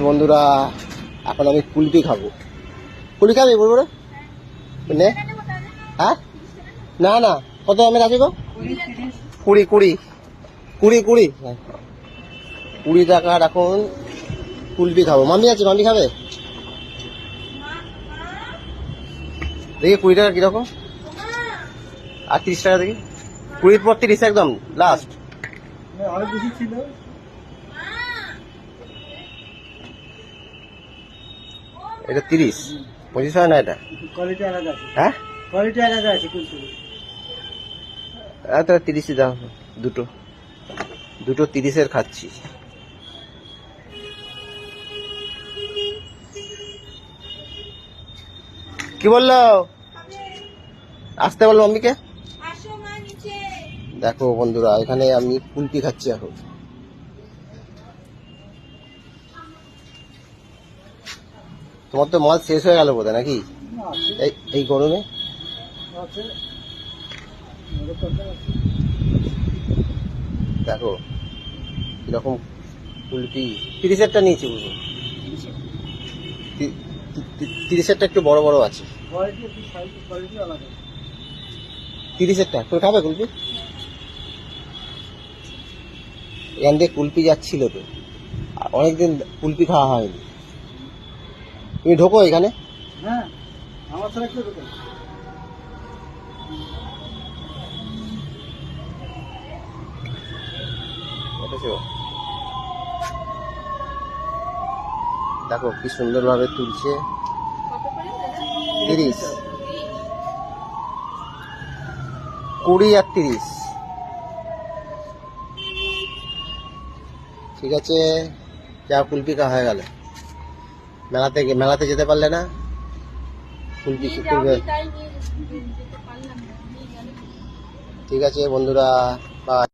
বন্ধুরা এখন আমি কুলপি খাবো। কুলপি খাবি বলবো নে? হ্যাঁ না না, কত দামের আছে গো? 20 টাকার এখন কুলপি খাবো। মামি আছে, মামি খাবে? দেখি 20 টাকা কিরকম, আর 30 টাকা দেখি। 20 পর 30 একদম লাস্ট। অনেক বেশি ছিল। এটা 30, 25 হয় না এটা? কোয়ালিটি আলাদা আছে। হ্যাঁ কোয়ালিটি আলাদা আছে কিন্তু। তাহলে 30ই দাও। দুটো 30-এর খাচ্ছি। কি বললো? আসতে বললো মাম্মিকে। দেখো বন্ধুরা, এখানে আমি কুলপি খাচ্ছি এখন। তোমার তো মাল শেষ হয়ে গেল বোধহয় নাকি এই গরমে? দেখো কিরকম কুলপি। 30-এরটা নিয়েছি বুঝো, 30-এরটা একটু বড় বড় আছে। 30-এরটা তুমি খাবে কুলপি? এখান দিয়ে কুলপি যাচ্ছিল তো, অনেকদিন কুলপি খাওয়া হয়নি। তুমি ঢোকো এখানে। হ্যাঁ, আমার ছাড়া কেউ ঢোকে না। দেখো কি সুন্দর ভাবে তুলছে। 30, 20 আর 30। ঠিক আছে, যা কুলপি খাওয়া হয়ে গেল। মেলাতে যেতে পারলে না, কুলপি করবে। ঠিক আছে বন্ধুরা, বাই।